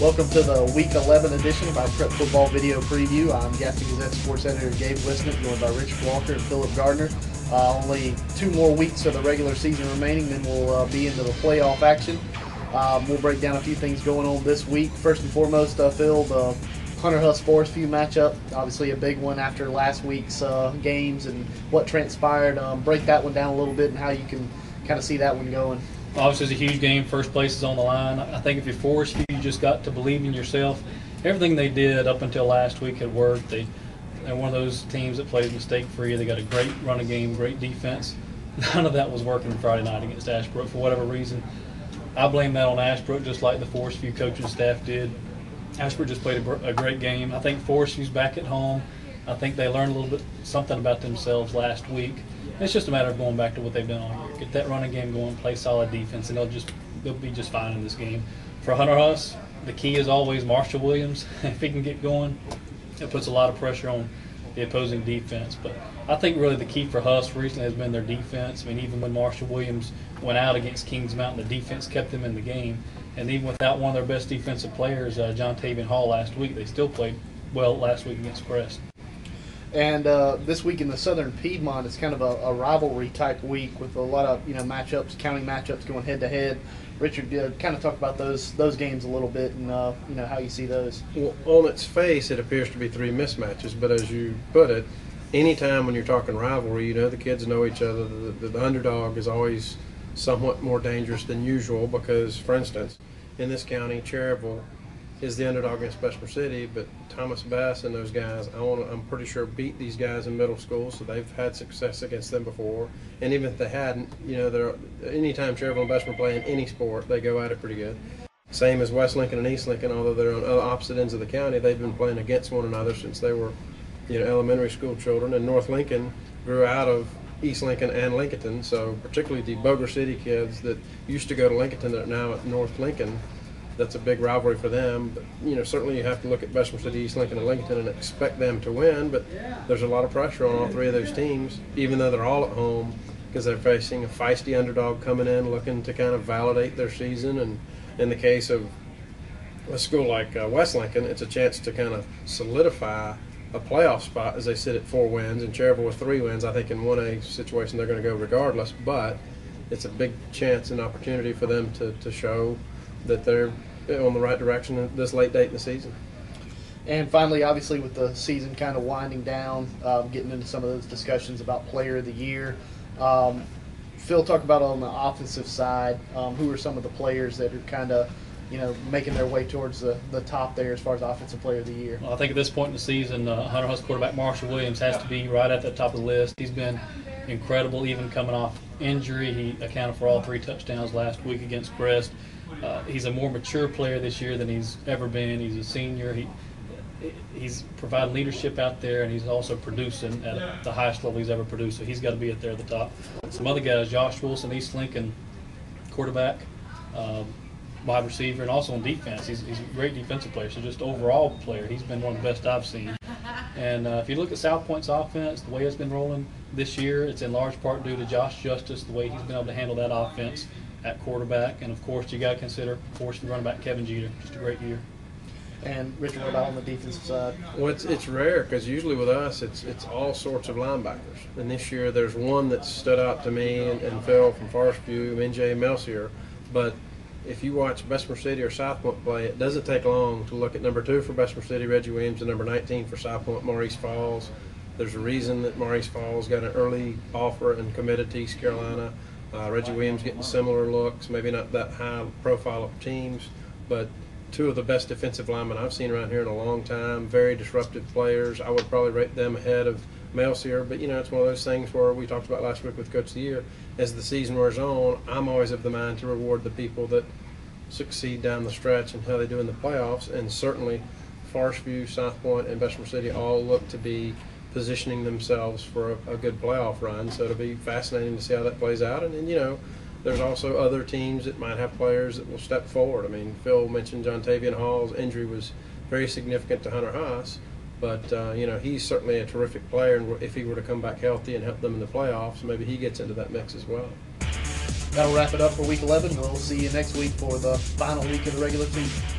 Welcome to the Week 11 edition of our Prep Football Video Preview. I'm Gaston Gazette Sports Editor Gabe Wisnett, joined by Richard Walker and Philip Gardner. Only 2 more weeks of the regular season remaining, then we'll be into the playoff action. We'll break down a few things going on this week. First and foremost, Phil, the Hunter Huss Forest View matchup, obviously a big one after last week's games and what transpired. Break that one down a little bit and how you can kind of see that one going. Obviously, it's a huge game. First place is on the line. I think if you're Forest View, you just got to believe in yourself. Everything they did up until last week had worked. They're one of those teams that plays mistake-free. They got a great running game, great defense. None of that was working Friday night against Ashbrook for whatever reason. I blame that on Ashbrook, just like the Forest View coaching staff did. Ashbrook just played a great game. I think Forest View's back at home. I think they learned a little bit something about themselves last week. It's just a matter of going back to what they've done all year. Get that running game going, play solid defense, and they'll be just fine in this game. For Hunter Huss, the key is always Marshall Williams. If he can get going, it puts a lot of pressure on the opposing defense. But I think really the key for Huss recently has been their defense. I mean, even when Marshall Williams went out against Kings Mountain, the defense kept them in the game. And even without one of their best defensive players, John Tavian Hall last week, they still played well last week against Crest. And this week in the Southern Piedmont, it's kind of a rivalry type week with a lot of matchups, county matchups going head to head. Richard, kind of talk about those games a little bit and how you see those. Well, on its face, it appears to be 3 mismatches, but as you put it, anytime when you're talking rivalry, the kids know each other. The underdog is always somewhat more dangerous than usual because, for instance, in this county, Cherryville is the underdog against Bessemer City, but Thomas Bass and those guys, I'm pretty sure beat these guys in middle school, so they've had success against them before. And even if they hadn't, anytime Cherryville and Bessemer play in any sport, they go at it pretty good. Same as West Lincoln and East Lincoln, although they're on opposite ends of the county, they've been playing against one another since they were, elementary school children. And North Lincoln grew out of East Lincoln and Lincolnton, so particularly the Boger City kids that used to go to Lincolnton that are now at North Lincoln. That's a big rivalry for them. But, certainly you have to look at Bessemer City, East Lincoln, and Lincoln and expect them to win. But there's a lot of pressure on all 3 of those teams, even though they're all at home, because they're facing a feisty underdog coming in looking to kind of validate their season. And in the case of a school like West Lincoln, it's a chance to kind of solidify a playoff spot as they sit at 4 wins. And Cherryville with 3 wins, I think in 1A situation they're going to go regardless. But it's a big chance and opportunity for them to show that they're on the right direction at this late date in the season. And finally, obviously, with the season kind of winding down, getting into some of those discussions about Player of the Year. Phil, talk about on the offensive side, who are some of the players that are kind of, making their way towards the top there as far as Offensive Player of the Year? Well, I think at this point in the season, Hunter Huss quarterback Marshall Williams has to be right at the top of the list. He's been incredible, even coming off injury. He accounted for all 3 touchdowns last week against Crest. He's a more mature player this year than he's ever been. He's a senior. He's providing leadership out there, and he's also producing at the highest level he's ever produced. So he's got to be up there at the top. Some other guys, Josh Wilson, East Lincoln quarterback, wide receiver, and also on defense. He's a great defensive player. So just overall player, he's been one of the best I've seen. And if you look at South Point's offense, the way it's been rolling this year, it's in large part due to Josh Justice, the way he's been able to handle that offense at quarterback. And of course, you got to consider Forest View running back Kevin Jeter. Just a great year. And Richard, what about on the defensive side? Well, it's rare because usually with us it's all sorts of linebackers. And this year there's one that stood out to me and Phil from Forest View, NJ Melcier. But if you watch Bessemer City or South Point play, it doesn't take long to look at number 2 for Bessemer City, Reggie Williams, and number 19 for South Point, Maurice Falls. There's a reason that Maurice Falls got an early offer and committed to East Carolina. Reggie Williams getting similar looks, maybe not that high profile of teams, but 2 of the best defensive linemen I've seen around here in a long time, very disruptive players. I would probably rate them ahead of Melcier, but it's one of those things where we talked about last week with Coach of the Year. As the season wears on, I'm always of the mind to reward the people that succeed down the stretch and how they do in the playoffs, and certainly Forest View, South Point, and Bessemer City all look to be positioning themselves for a good playoff run. So it'll be fascinating to see how that plays out. And there's also other teams that might have players that will step forward. I mean, Phil mentioned John Tavian Hall's injury was very significant to Hunter Huss, but he's certainly a terrific player. And if he were to come back healthy and help them in the playoffs, maybe he gets into that mix as well. That'll wrap it up for Week 11. We'll see you next week for the final week of the regular season.